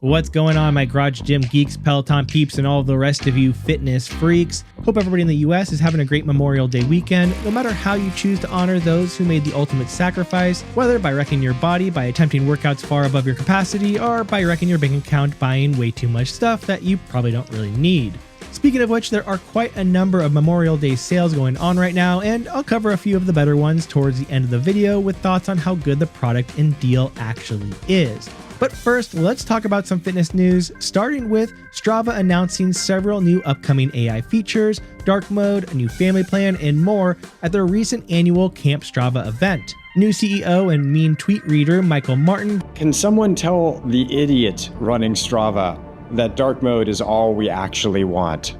What's going on, my garage gym geeks, Peloton peeps, and all the rest of you fitness freaks? Hope everybody in the US is having a great Memorial Day weekend, no matter how you choose to honor those who made the ultimate sacrifice, whether by wrecking your body by attempting workouts far above your capacity, or by wrecking your bank account buying way too much stuff that you probably don't really need. Speaking of which, there are quite a number of Memorial Day sales going on right now, and I'll cover a few of the better ones towards the end of the video with thoughts on how good the product and deal actually is. But first, let's talk about some fitness news, starting with Strava announcing several new upcoming AI features, dark mode, a new family plan, and more at their recent annual Camp Strava event. New CEO and meme tweet reader Michael Martin. Can someone tell the idiot running Strava that dark mode is all we actually want?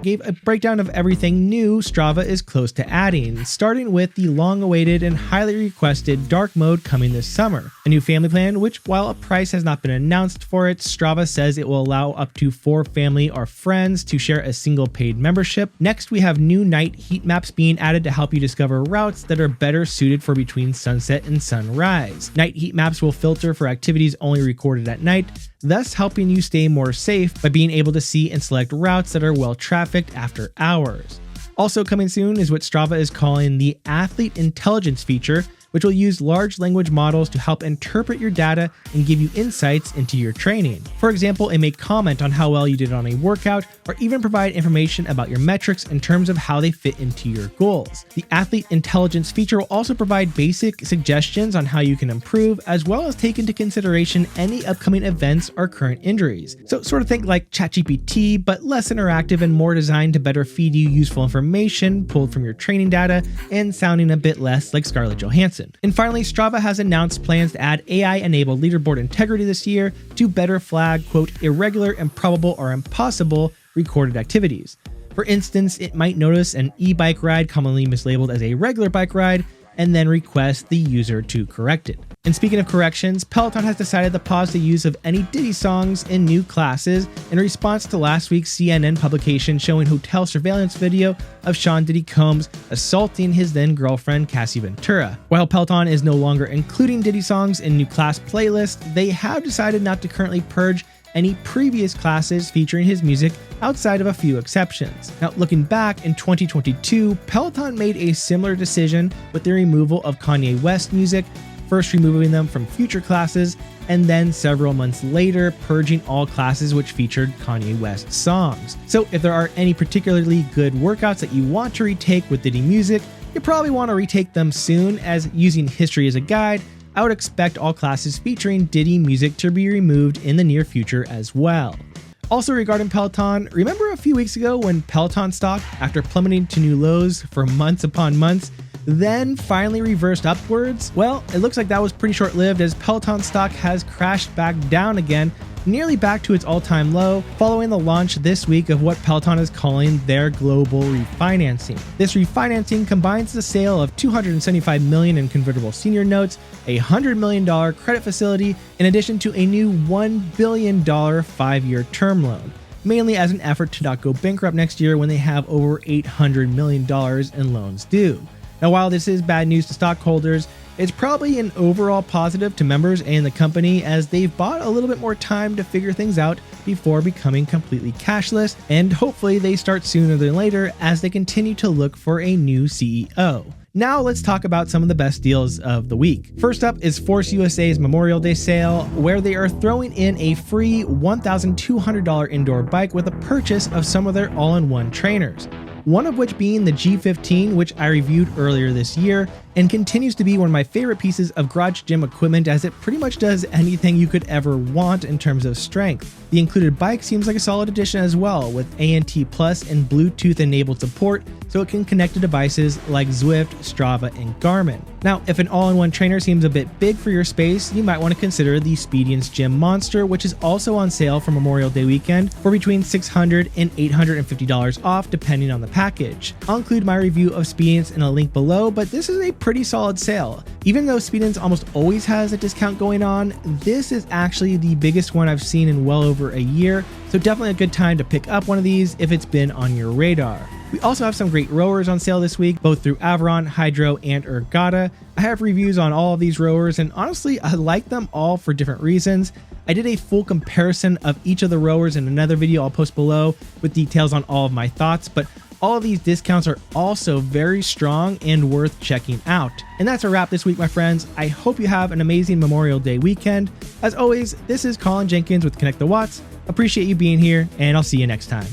Gave a breakdown of everything new Strava is close to adding, starting with the long-awaited and highly requested dark mode coming this summer. A new family plan, which while a price has not been announced for it, Strava says it will allow up to 4 family or friends to share a single paid membership. Next, we have new night heat maps being added to help you discover routes that are better suited for between sunset and sunrise. Night heat maps will filter for activities only recorded at night, thus helping you stay more safe by being able to see and select routes that are well trafficked after hours. Also coming soon is what Strava is calling the Athlete Intelligence feature, which will use large language models to help interpret your data and give you insights into your training. For example, it may comment on how well you did on a workout, or even provide information about your metrics in terms of how they fit into your goals. The Athlete Intelligence feature will also provide basic suggestions on how you can improve, as well as take into consideration any upcoming events or current injuries. So sort of think like ChatGPT, but less interactive and more designed to better feed you useful information pulled from your training data and sounding a bit less like Scarlett Johansson. And finally, Strava has announced plans to add AI-enabled leaderboard integrity this year to better flag, quote, irregular, improbable, or impossible recorded activities. For instance, it might notice an e-bike ride commonly mislabeled as a regular bike ride and then request the user to correct it. And speaking of corrections, Peloton has decided to pause the use of any Diddy songs in new classes in response to last week's CNN publication showing hotel surveillance video of Sean Diddy Combs assaulting his then girlfriend Cassie Ventura. While Peloton is no longer including Diddy songs in new class playlists, they have decided not to currently purge any previous classes featuring his music outside of a few exceptions. Now, looking back in 2022, Peloton made a similar decision with the removal of Kanye West music, first removing them from future classes, and then several months later purging all classes which featured Kanye West songs. So if there are any particularly good workouts that you want to retake with Diddy music, you probably want to retake them soon, as using history as a guide, I would expect all classes featuring Diddy music to be removed in the near future as well. Also regarding Peloton, remember a few weeks ago when Peloton stock, after plummeting to new lows for months upon months, then finally reversed upwards? Well, it looks like that was pretty short-lived, as Peloton stock has crashed back down again, nearly back to its all-time low, following the launch this week of what Peloton is calling their global refinancing. This refinancing combines the sale of $275 million in convertible senior notes, a $100 million credit facility, in addition to a new $1 billion 5-year term loan, mainly as an effort to not go bankrupt next year when they have over $800 million in loans due. Now, while this is bad news to stockholders, it's probably an overall positive to members and the company, as they've bought a little bit more time to figure things out before becoming completely cashless, and hopefully they start sooner than later as they continue to look for a new CEO. Now let's talk about some of the best deals of the week. First up is Force USA's Memorial Day sale, where they are throwing in a free $1,200 indoor bike with a purchase of some of their all-in-one trainers. One of which being the G15, which I reviewed earlier this year, and continues to be one of my favorite pieces of garage gym equipment, as it pretty much does anything you could ever want in terms of strength. The included bike seems like a solid addition as well, with ANT Plus and Bluetooth enabled support, so it can connect to devices like Zwift, Strava, and Garmin. Now, if an all-in-one trainer seems a bit big for your space, you might want to consider the Speediance Gym Monster, which is also on sale for Memorial Day weekend for between $600 and $850 off, depending on the package. I'll include my review of Speediance in a link below, but this is a pretty solid sale. Even though Speediance almost always has a discount going on, this is actually the biggest one I've seen in well over a year, so definitely a good time to pick up one of these if it's been on your radar. We also have some great rowers on sale this week, both through Averon, Hydro, and Ergata. I have reviews on all of these rowers, and honestly, I like them all for different reasons. I did a full comparison of each of the rowers in another video I'll post below with details on all of my thoughts, but all of these discounts are also very strong and worth checking out. And that's a wrap this week, my friends. I hope you have an amazing Memorial Day weekend. As always, this is Colin Jenkins with Connect the Watts. Appreciate you being here, and I'll see you next time.